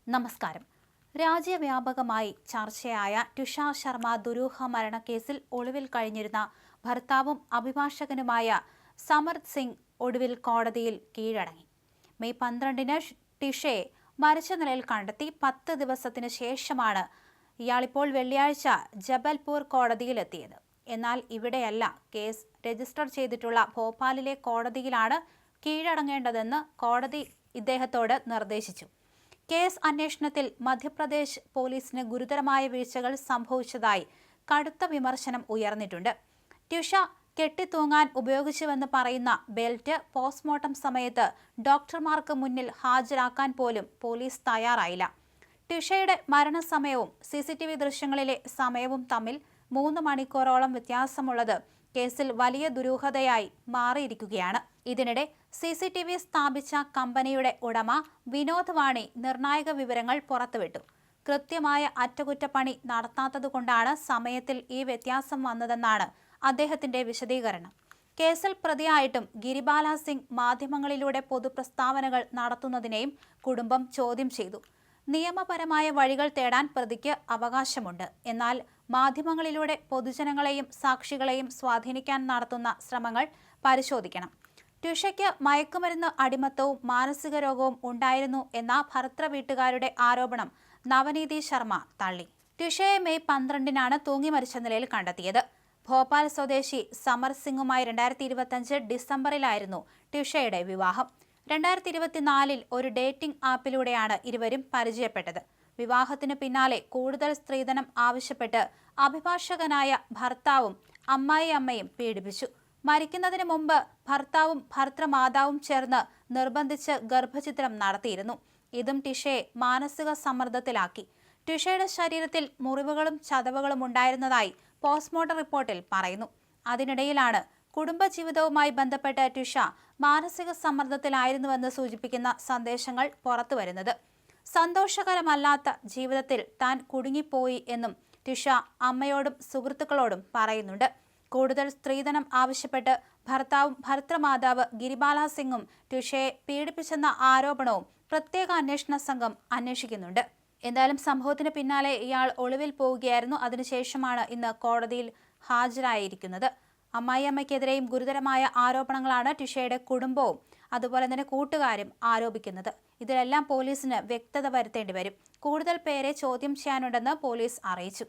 നമസ്കാരം. രാജ്യവ്യാപകമായി ചർച്ചയായ തുഷാർ ശർമ്മ ദുരൂഹ മരണക്കേസിൽ ഒളിവിൽ കഴിഞ്ഞിരുന്ന ഭർത്താവും അഭിഭാഷകനുമായ സമർത്ത് സിംഗ് ഒടുവിൽ കോടതിയിൽ കീഴടങ്ങി. മെയ് 12-ന് ടിഷയെ മരിച്ച നിലയിൽ കണ്ടെത്തി. 10 ദിവസത്തിന് ശേഷമാണ് ഇയാളിപ്പോൾ വെള്ളിയാഴ്ച ജബൽപൂർ കോടതിയിലെത്തിയത്. എന്നാൽ ഇവിടെയല്ല കേസ് രജിസ്റ്റർ ചെയ്തിട്ടുള്ള ഭോപ്പാലിലെ കോടതിയിലാണ് കീഴടങ്ങേണ്ടതെന്ന് കോടതി ഇദ്ദേഹത്തോട് നിർദ്ദേശിച്ചു. കേസ് അന്വേഷണത്തിൽ മധ്യപ്രദേശ് പോലീസിന് ഗുരുതരമായ വീഴ്ചകൾ സംഭവിച്ചതായി കടുത്ത വിമർശനം ഉയർന്നിട്ടുണ്ട്. ടുഷ കെട്ടിത്തൂങ്ങാൻ ഉപയോഗിച്ചുവെന്ന് പറയുന്ന ബെൽറ്റ് പോസ്റ്റ്മോർട്ടം സമയത്ത് ഡോക്ടർമാർക്ക് മുന്നിൽ ഹാജരാക്കാൻ പോലും പോലീസ് തയ്യാറായില്ല. ടുഷയുടെ മരണസമയവും CCTV ദൃശ്യങ്ങളിലെ സമയവും തമ്മിൽ 3 മണിക്കൂറോളം വ്യത്യാസമുള്ളത് കേസിൽ വലിയ ദുരൂഹതയായി മാറിയിരിക്കുകയാണ്. ഇതിനിടെ CCTV സ്ഥാപിച്ച കമ്പനിയുടെ ഉടമ വിനോദ് വാണി നിർണായക വിവരങ്ങൾ പുറത്തുവിട്ടു. കൃത്യമായ അറ്റകുറ്റപ്പണി നടത്താത്തതുകൊണ്ടാണ് സമയത്തിൽ ഈ വ്യത്യാസം വന്നതെന്നാണ് അദ്ദേഹത്തിന്റെ വിശദീകരണം. കേസിൽ പ്രതിയായിട്ടും ഗിരിബാല സിംഗ് മാധ്യമങ്ങളിലൂടെ പൊതുപ്രസ്താവനകൾ നടത്തുന്നതിനെയും കുടുംബം ചോദ്യം ചെയ്തു. നിയമപരമായ വഴികൾ തേടാൻ പ്രതിക്ക് അവകാശമുണ്ട്. എന്നാൽ മാധ്യമങ്ങളിലൂടെ പൊതുജനങ്ങളെയും സാക്ഷികളെയും സ്വാധീനിക്കാൻ നടത്തുന്ന ശ്രമങ്ങൾ പരിശോധിക്കണം. ടുഷയ്ക്ക് മയക്കുമരുന്ന് അടിമത്തവും മാനസിക രോഗവും ഉണ്ടായിരുന്നു എന്ന ഭർതൃ വീട്ടുകാരുടെ ആരോപണം നവനീതി ശർമ്മ തള്ളി. ടുഷയെ മെയ് 12-നാണ് തൂങ്ങി മരിച്ച നിലയിൽ കണ്ടെത്തിയത്. ഭോപ്പാൽ സ്വദേശി സമർത്ത് സിംഗുമായി 2025 ഡിസംബറിലായിരുന്നു ടുഷയുടെ വിവാഹം. 2024-ൽ ഒരു ഡേറ്റിംഗ് ആപ്പിലൂടെയാണ് ഇരുവരും പരിചയപ്പെട്ടത്. വിവാഹത്തിന് പിന്നാലെ കൂടുതൽ സ്ത്രീധനം ആവശ്യപ്പെട്ട് അഭിഭാഷകനായ ഭർത്താവും അമ്മായിയമ്മയും പീഡിപ്പിച്ചു. മരിക്കുന്നതിന് മുമ്പ് ഭർത്താവും ഭർത്തൃമാതാവും ചേർന്ന് നിർബന്ധിച്ച് ഗർഭചിത്രം നടത്തിയിരുന്നു. ഇതും ടിഷയെ മാനസിക സമ്മർദ്ദത്തിലാക്കി. ടിഷയുടെ ശരീരത്തിൽ മുറിവുകളും ചതവുകളും ഉണ്ടായിരുന്നതായി പോസ്റ്റ്മോർട്ടം റിപ്പോർട്ടിൽ പറയുന്നു. അതിനിടയിലാണ് കുടുംബജീവിതവുമായി ബന്ധപ്പെട്ട് ടിഷ മാനസിക സമ്മർദ്ദത്തിലായിരുന്നുവെന്ന് സൂചിപ്പിക്കുന്ന സന്ദേശങ്ങൾ പുറത്തുവരുന്നത്. സന്തോഷകരമല്ലാത്ത ജീവിതത്തിൽ താൻ കുടുങ്ങിപ്പോയി എന്നും ടിഷ അമ്മയോടും സുഹൃത്തുക്കളോടും പറയുന്നുണ്ട്. കൂടുതൽ സ്ത്രീധനം ആവശ്യപ്പെട്ട് ഭർത്താവും ഭർത്തൃമാതാവ് ഗിരിബാല സിംഗും ടുഷയെ പീഡിപ്പിച്ചെന്ന ആരോപണവും പ്രത്യേക അന്വേഷണ സംഘം അന്വേഷിക്കുന്നുണ്ട്. എന്തായാലും സംഭവത്തിന് പിന്നാലെ ഇയാൾ ഒളിവിൽ പോവുകയായിരുന്നു. അതിനുശേഷമാണ് ഇന്ന് കോടതിയിൽ ഹാജരായിരിക്കുന്നത്. അമ്മായിയമ്മയ്ക്കെതിരെയും ഗുരുതരമായ ആരോപണങ്ങളാണ് ടുഷയുടെ കുടുംബവും അതുപോലെ തന്നെ കൂട്ടുകാരും ആരോപിക്കുന്നത്. ഇതിലെല്ലാം പോലീസിന് വ്യക്തത വരുത്തേണ്ടി വരും. കൂടുതൽ പേരെ ചോദ്യം ചെയ്യാനുണ്ടെന്ന് പോലീസ് അറിയിച്ചു.